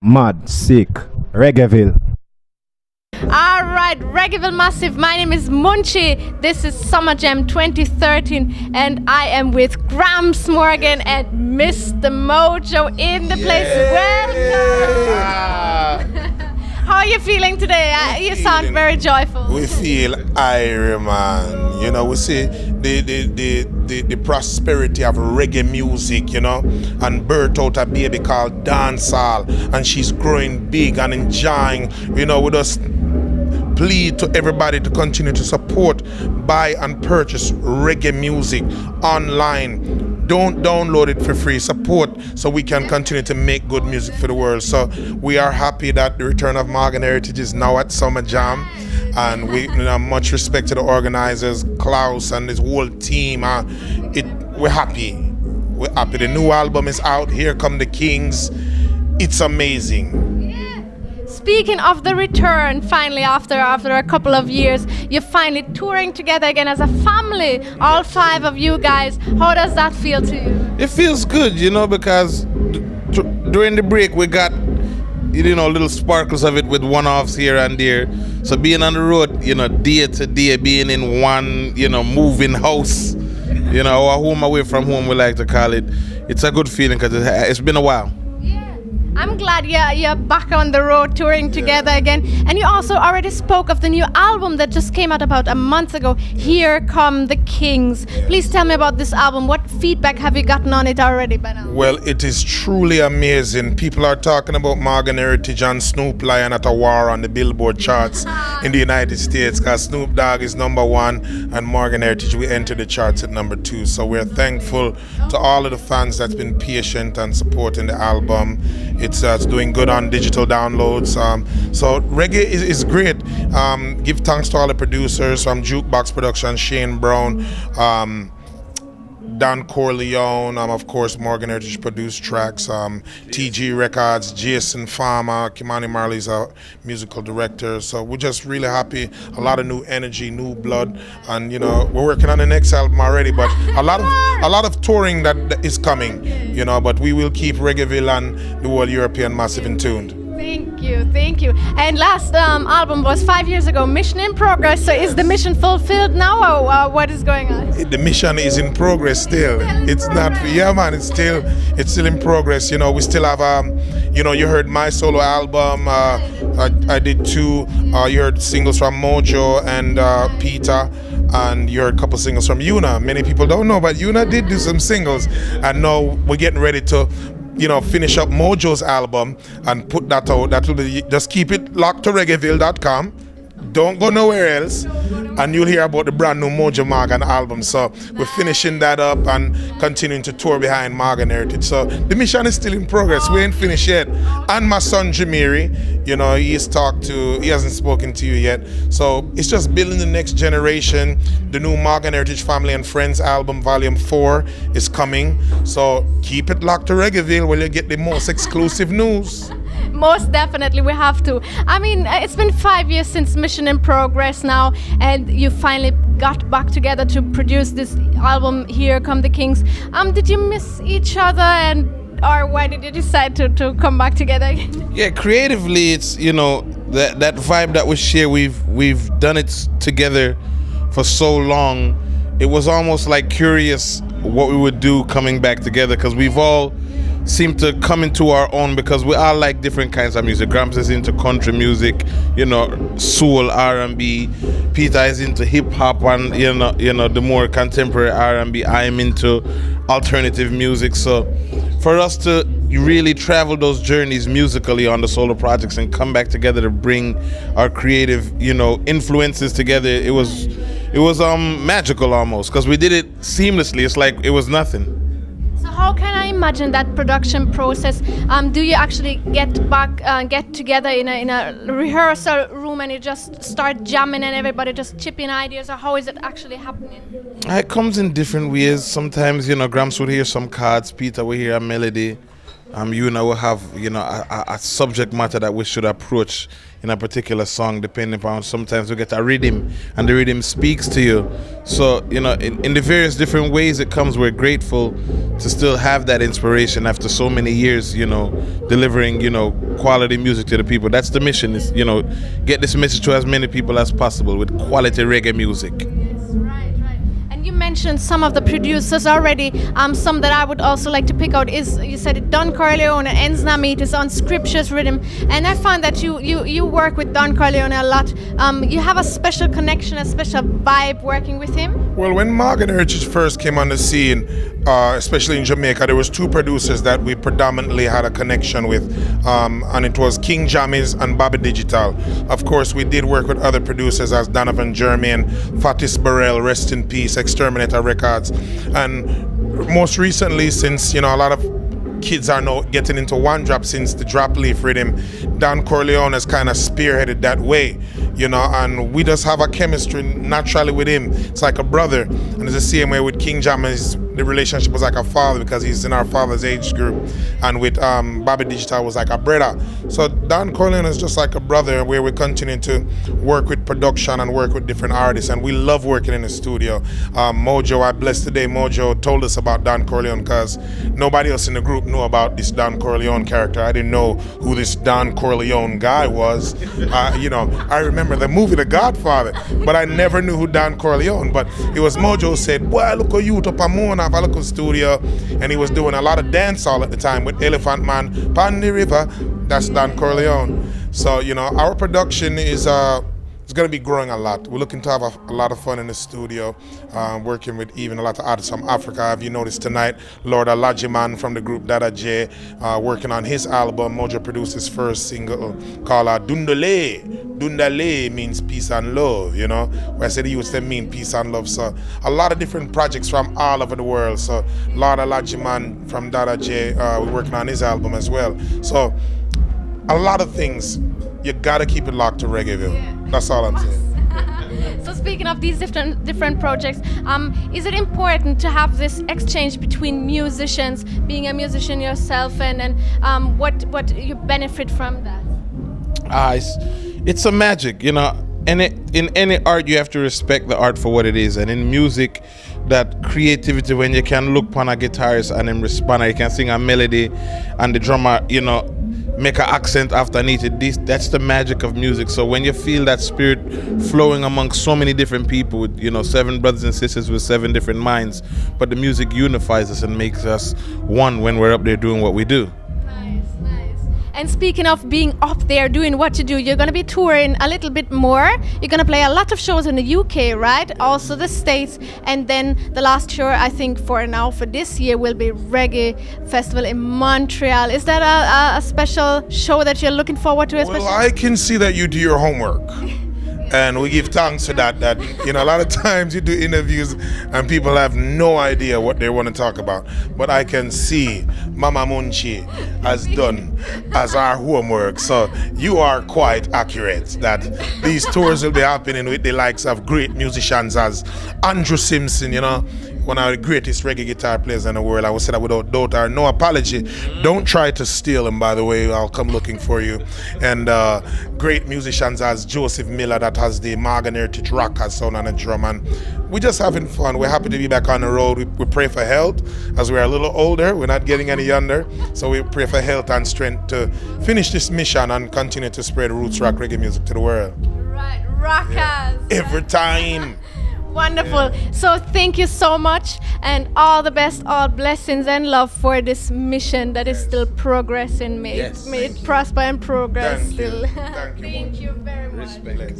Mad, sick, Reggaeville. All right, Reggaeville Massive. My name is Munchie. This is SummerJam 2013, and I am with Grams Morgan and Mr. Mojo in the place. Welcome. How are you feeling today? You sound very joyful. We feel Iron Man. You know, we see the prosperity of reggae music, you know, and birth out a baby called Dancehall, and she's growing big and enjoying, you know, with us. Plead to everybody to continue to support, buy and purchase reggae music online. Don't download it for free. Support so we can continue to make good music for the world. So we are happy that the return of Morgan Heritage is now at SummerJam, and we much respect to the organizers, Klaus and his whole team. We're happy. We're happy. The new album is out. Here Come the Kings. It's amazing. Speaking of the return, finally after a couple of years, you're finally touring together again as a family, all five of you guys. How does that feel to you? It feels good, you know, because during the break we got, you know, little sparkles of it with one-offs here and there. So being on the road, you know, day to day, being in one, you know, moving house, you know, or home away from home, we like to call it. It's a good feeling because it's been a while. I'm glad you're back on the road touring together again. And you also already spoke of the new album that just came out about a month ago, Here Come the Kings. Please tell me about this album. What feedback have you gotten on it already by now? Well, it is truly amazing. People are talking about Morgan Heritage and Snoop Lion at a war on the Billboard charts in the United States, because Snoop Dogg is #1 and Morgan Heritage, we entered the charts at #2. So we're thankful to all of the fans that's been patient and supporting the album. It's doing good on digital downloads. So reggae is great. Give thanks to all the producers from Jukebox Production, Shane Brown, Don Corleone, of course Morgan Heritage produced tracks, TG Records, Jason Farmer, Kimani Marley's a musical director. So we're just really happy. A lot of new energy, new blood, and you know we're working on the next album already. But a lot of touring that is coming, you know. But we will keep Reggaeville and the whole European Massive in tuned. Thank you. And last album was 5 years ago, Mission in Progress. So is the mission fulfilled now, or what is going on? The mission is in progress still. It's not, yeah man, it's still in progress. You know, we still have, you know, you heard my solo album. I did two. You heard singles from Mojo and Peter. And you heard a couple singles from Yuna. Many people don't know, but Yuna did do some singles. And now we're getting ready to, you know, finish up Mojo's album and put that out. That will be, just keep it locked to reggaeville.com. Don't go nowhere else, and you'll hear about the brand new Mojo Morgan album. So we're finishing that up and continuing to tour behind Morgan Heritage. So the mission is still in progress. We ain't finished yet. And my son Jamiri, you know, he hasn't spoken to you yet. So it's just building the next generation. The new Morgan Heritage Family and Friends album, Volume 4, is coming. So keep it locked to Reggaeville where you get the most exclusive news. Most definitely, we have to. I mean, it's been 5 years since Mission in Progress now, and you finally got back together to produce this album, Here Come the Kings. Did you miss each other, or why did you decide to come back together again? Yeah, creatively, it's, you know, that vibe that we share. We've done it together for so long. It was almost like curious what we would do coming back together, because we've all seem to come into our own, because we all like different kinds of music. Gramps is into country music, you know, soul, R&B. Peter is into hip hop and you know the more contemporary R&B. I'm into alternative music. So for us to really travel those journeys musically on the solo projects and come back together to bring our creative, you know, influences together, it was magical almost, because we did it seamlessly. It's like it was nothing. How can I imagine that production process? Do you actually get together in a rehearsal room and you just start jamming and everybody just chipping ideas, or how is it actually happening? It comes in different ways. Sometimes, you know, Gramps would hear some chords, Peter would hear a melody, you and I will have, a subject matter that we should approach in a particular song, depending upon, sometimes we get a rhythm and the rhythm speaks to you. So, in the various different ways it comes, we're grateful to still have that inspiration after so many years, delivering, quality music to the people. That's the mission, is, get this message to as many people as possible with quality reggae music. Yes, right. You mentioned some of the producers already. Some that I would also like to pick out is, you said it, Don Corleone and Enznamit is on Scriptures Rhythm, and I find that you work with Don Corleone a lot. You have a special connection, a special vibe working with him. Well, when Morgan Heritage first came on the scene, especially in Jamaica, there was two producers that we predominantly had a connection with, and it was King Jammies and Bobby Digital. Of course, we did work with other producers as Donovan Germain, Fatis Burrell, rest in peace, Exterminator Records, and most recently, since a lot of kids are now getting into one drop since the drop leaf rhythm, Don Corleone has kind of spearheaded that way, and we just have a chemistry naturally with him. It's like a brother, and it's the same way with King Jammies. The relationship was like a father because he's in our father's age group, and with Bobby Digital was like a brother. So Don Corleone is just like a brother, where we continue to work with production and work with different artists, and we love working in the studio. Mojo, I bless today, Mojo told us about Don Corleone because nobody else in the group knew about this Don Corleone character. I didn't know who this Don Corleone guy was. I remember the movie The Godfather, but I never knew who Don Corleone. But it was Mojo who said, "Boy, look at you up a moon of a local studio," and he was doing a lot of dancehall at the time with Elephant Man, Pan the River. That's Don Corleone. So our production is it's going to be growing a lot. We're looking to have a lot of fun in the studio, working with even a lot of artists from Africa. Have you noticed tonight, Lord Alajiman from the group Dada J, working on his album. Mojo produced his first single called Dundale. Dundale means peace and love, where I said he used to mean peace and love. So a lot of different projects from all over the world. So Lord Alajiman from Dada J, we're working on his album as well. So a lot of things. You gotta keep it locked to Reggaeville. Yeah. That's all I'm saying. So speaking of these different projects, is it important to have this exchange between musicians, being a musician yourself, and what you benefit from that? It's a magic, And in any art, you have to respect the art for what it is. And in music, that creativity, when you can look upon a guitarist and him respond, you can sing a melody, and the drummer, make an accent underneath it. That's the magic of music. So when you feel that spirit flowing among so many different people, with 7 brothers and sisters with 7 different minds, but the music unifies us and makes us one when we're up there doing what we do. Nice. And speaking of being up there doing what you do, you're going to be touring a little bit more. You're going to play a lot of shows in the UK, right? Also the States. And then the last show, I think, for this year will be Reggae Festival in Montreal. Is that a special show that you're looking forward to? Well, I can see that you do your homework. And we give thanks to that a lot of times you do interviews and people have no idea what they want to talk about. But I can see Mama Munchi has done as our homework. So you are quite accurate that these tours will be happening with the likes of great musicians as Andrew Simpson, one of the greatest reggae guitar players in the world. I will say that without doubt or no apology. Don't try to steal him, by the way. I'll come looking for you. And great musicians as Joseph Miller, that has the Morgan Heritage rocker sound on the drum. And we're just having fun. We're happy to be back on the road. We pray for health as we're a little older. We're not getting any younger. So we pray for health and strength to finish this mission and continue to spread roots rock reggae music to the world. Right, rockers. Yeah. Every time. Wonderful. So thank you so much, and all the best, all blessings and love for this mission that is still progressing. May it prosper and progress Thank still. You. Thank you. Thank you very much. Respect.